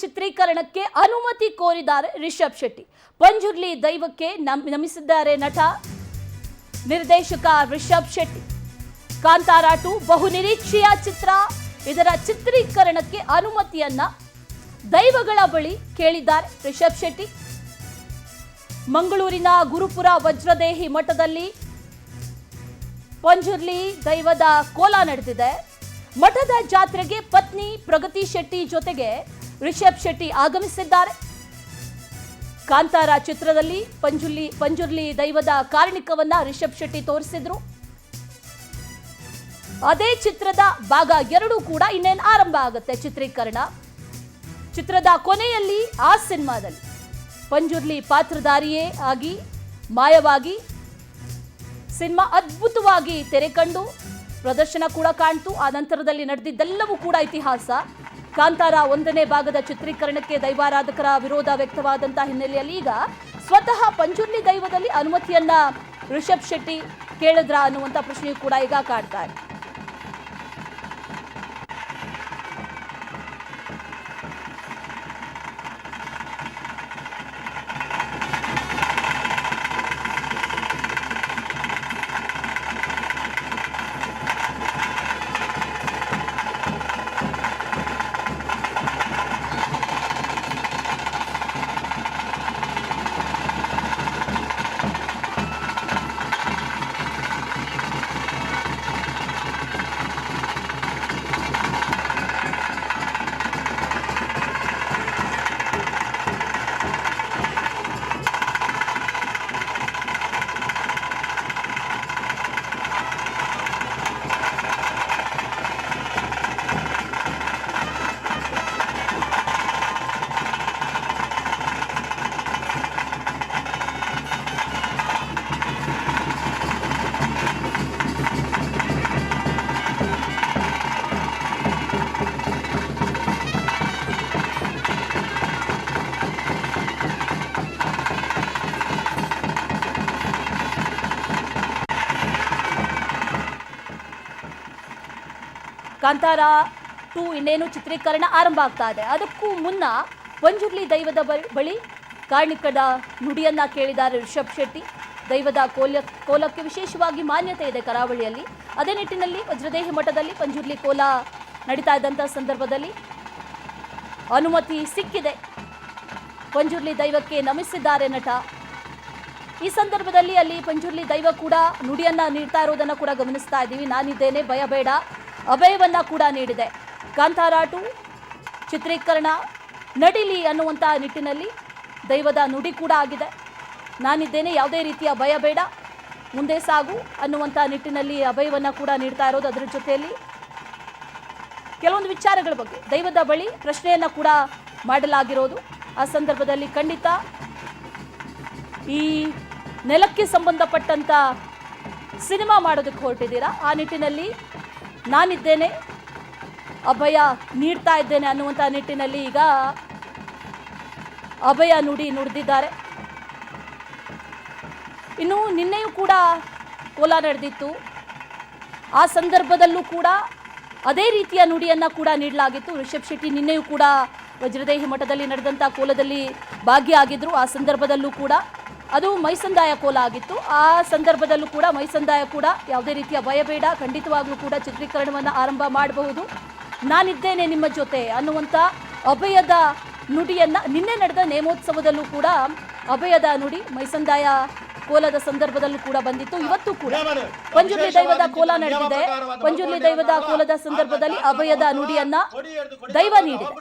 ಚಿತ್ರೀಕರಣಕ್ಕೆ ಅನುಮತಿ ಕೋರಿದ್ದಾರೆ ರಿಷಬ್ ಶೆಟ್ಟಿ. ಪಂಜುರ್ಲಿ ದೈವಕ್ಕೆ ನಮಿಸಿದ್ದಾರೆ ನಟ ನಿರ್ದೇಶಕ ರಿಷಬ್ ಶೆಟ್ಟಿ. ಕಾಂತಾರ 2 ಬಹುನಿರೀಕ್ಷೆಯ ಚಿತ್ರ. ಇದರ ಚಿತ್ರೀಕರಣಕ್ಕೆ ಅನುಮತಿಯನ್ನ ದೈವಗಳ ಬಳಿ ಕೇಳಿದ್ದಾರೆ ರಿಷಬ್ ಶೆಟ್ಟಿ. ಮಂಗಳೂರಿನ ಗುರುಪುರ ವಜ್ರದೇಹಿ ಮಠದಲ್ಲಿ ಪಂಜುರ್ಲಿ ದೈವದ ಕೋಲ ನಡೆದಿದೆ. ಮಠದ ಜಾತ್ರೆಗೆ ಪತ್ನಿ ಪ್ರಗತಿ ಶೆಟ್ಟಿ ಜೊತೆಗೆ ರಿಷಬ್ ಶೆಟ್ಟಿ ಆಗಮಿಸಿದ್ದಾರೆ. ಕಾಂತಾರ ಚಿತ್ರದಲ್ಲಿ ಪಂಜುರ್ಲಿ ದೈವದ ಕಾರಣಿಕವನ್ನ ರಿಷಬ್ ಶೆಟ್ಟಿ ತೋರಿಸಿದ್ರು. ಅದೇ ಚಿತ್ರದ ಭಾಗ 2 ಕೂಡ ಇನ್ನೇನು ಆರಂಭ ಆಗುತ್ತೆ ಚಿತ್ರೀಕರಣ. ಚಿತ್ರದ ಕೊನೆಯಲ್ಲಿ ಆ ಸಿನಿಮಾದಲ್ಲಿ ಪಂಜುರ್ಲಿ ಪಾತ್ರಧಾರಿಯೇ ಆಗಿ ಮಾಯವಾಗಿ ಸಿನಿಮಾ ಅದ್ಭುತವಾಗಿ ತೆರೆ ಕಂಡು ಪ್ರದರ್ಶನ ಕೂಡ ಕಾಣ್ತು. ಆ ನಂತರದಲ್ಲಿ ನಡೆದಿದ್ದೆಲ್ಲವೂ ಕೂಡ ಇತಿಹಾಸ. ಕಾಂತಾರ 1ನೇ ಭಾಗದ ಚಿತ್ರೀಕರಣಕ್ಕೆ ದೈವಾರಾಧಕರ ವಿರೋಧ ವ್ಯಕ್ತವಾದಂತಹ ಹಿನ್ನೆಲೆಯಲ್ಲಿ ಈಗ ಸ್ವತಃ ಪಂಜುರ್ಲಿ ದೈವದಲ್ಲಿ ಅನುಮತಿಯನ್ನ ರಿಷಬ್ ಶೆಟ್ಟಿ ಕೇಳಿದ್ರ ಅನ್ನುವಂಥ ಪ್ರಶ್ನೆಯೂ ಕೂಡ ಈಗ ಕಾಡ್ತಾ ಇದೆ. ಕಾಂತಾರ 2 ಇನ್ನೇನು ಚಿತ್ರೀಕರಣ ಆರಂಭ ಆಗ್ತಾ ಇದೆ. ಅದಕ್ಕೂ ಮುನ್ನ ಪಂಜುರ್ಲಿ ದೈವದ ಬಳಿ ಕಾರಣಿಕದ ನುಡಿಯನ್ನ ಕೇಳಿದ್ದಾರೆ ರಿಷಬ್ ಶೆಟ್ಟಿ. ದೈವದ ಕೋಲಕ್ಕೆ ವಿಶೇಷವಾಗಿ ಮಾನ್ಯತೆ ಇದೆ ಕರಾವಳಿಯಲ್ಲಿ. ಅದೇ ನಿಟ್ಟಿನಲ್ಲಿ ವಜ್ರದೇಹಿ ಮಠದಲ್ಲಿ ಪಂಜುರ್ಲಿ ಕೋಲ ನಡೀತಾ ಇದ್ದಂಥ ಸಂದರ್ಭದಲ್ಲಿ ಅನುಮತಿ ಸಿಕ್ಕಿದೆ. ಪಂಜುರ್ಲಿ ದೈವಕ್ಕೆ ನಮಿಸಿದ್ದಾರೆ ನಟ. ಈ ಸಂದರ್ಭದಲ್ಲಿ ಅಲ್ಲಿ ಪಂಜುರ್ಲಿ ದೈವ ಕೂಡ ನುಡಿಯನ್ನ ನೀಡ್ತಾ ಇರೋದನ್ನು ಕೂಡ ಗಮನಿಸ್ತಾ ಇದ್ದೀವಿ. ನಾನಿದ್ದೇನೆ, ಭಯ ಬೇಡ, ಅಭಯವನ್ನ ಕೂಡ ನೀಡಿದೆ. ಕಾಂತಾರ 2 ಚಿತ್ರೀಕರಣ ನಡೀಲಿ ಅನ್ನುವಂಥ ನಿಟ್ಟಿನಲ್ಲಿ ದೈವದ ನುಡಿ ಕೂಡ ಆಗಿದೆ. ನಾನಿದ್ದೇನೆ, ಯಾವುದೇ ರೀತಿಯ ಭಯ ಬೇಡ, ಮುಂದೆ ಸಾಗು ಅನ್ನುವಂಥ ನಿಟ್ಟಿನಲ್ಲಿ ಅಭಯವನ್ನ ಕೂಡ ನೀಡ್ತಾ ಇರೋದು. ಅದರ ಜೊತೆಯಲ್ಲಿ ಕೆಲವೊಂದು ವಿಚಾರಗಳ ಬಗ್ಗೆ ದೈವದ ಬಳಿ ಪ್ರಶ್ನೆಯನ್ನ ಕೂಡ ಮಾಡಲಾಗಿರೋದು. ಆ ಸಂದರ್ಭದಲ್ಲಿ ಖಂಡಿತ ಈ ನೆಲಕ್ಕೆ ಸಂಬಂಧಪಟ್ಟಂತ ಸಿನಿಮಾ ಮಾಡೋದಕ್ಕೆ ಹೊರಟಿದ್ದೀರಾ, ಆ ನಿಟ್ಟಿನಲ್ಲಿ ನಾನಿದ್ದೇನೆ, ಅಭಯ ನೀಡ್ತಾ ಇದ್ದೇನೆ ಅನ್ನುವಂಥ ನಿಟ್ಟಿನಲ್ಲಿ ಈಗ ಅಭಯ ನುಡಿದಿದ್ದಾರೆ. ಇನ್ನು ನಿನ್ನೆಯೂ ಕೂಡ ಕೋಲ ನಡೆದಿತ್ತು. ಆ ಸಂದರ್ಭದಲ್ಲೂ ಕೂಡ ಅದೇ ರೀತಿಯ ನುಡಿಯನ್ನು ಕೂಡ ನೀಡಲಾಗಿತ್ತು. ರಿಷಬ್ ಶೆಟ್ಟಿ ನಿನ್ನೆಯೂ ಕೂಡ ವಜ್ರದೇಹಿ ಮಠದಲ್ಲಿ ನಡೆದಂಥ ಕೋಲದಲ್ಲಿ ಭಾಗಿಯಾಗಿದ್ದರು. ಆ ಸಂದರ್ಭದಲ್ಲೂ ಕೂಡ ಅದು ಮೈಸಂದಾಯ ಕೋಲ ಆಗಿತ್ತು. ಆ ಸಂದರ್ಭದಲ್ಲೂ ಕೂಡ ಮೈಸಂದಾಯ ಕೂಡ ಯಾವುದೇ ರೀತಿಯ ಭಯ ಬೇಡ, ಖಂಡಿತವಾಗ್ಲೂ ಕೂಡ ಚಿತ್ರೀಕರಣವನ್ನು ಆರಂಭ ಮಾಡಬಹುದು, ನಾನಿದ್ದೇನೆ ನಿಮ್ಮ ಜೊತೆ ಅನ್ನುವಂಥ ಅಭಯದ ನುಡಿಯನ್ನ ನಿನ್ನೆ ನಡೆದ ನೇಮೋತ್ಸವದಲ್ಲೂ ಕೂಡ ಅಭಯದ ನುಡಿ ಮೈಸಂದಾಯ ಕೋಲದ ಸಂದರ್ಭದಲ್ಲೂ ಕೂಡ ಬಂದಿತ್ತು. ಇವತ್ತು ಕೂಡ ಪಂಜುರ್ಲಿ ದೈವದ ಕೋಲ ನಡೆದಿದೆ. ಪಂಜುರ್ಲಿ ದೈವದ ಕೋಲದ ಸಂದರ್ಭದಲ್ಲಿ ಅಭಯದ ನುಡಿಯನ್ನ ದೈವ ನೀಡಿದೆ.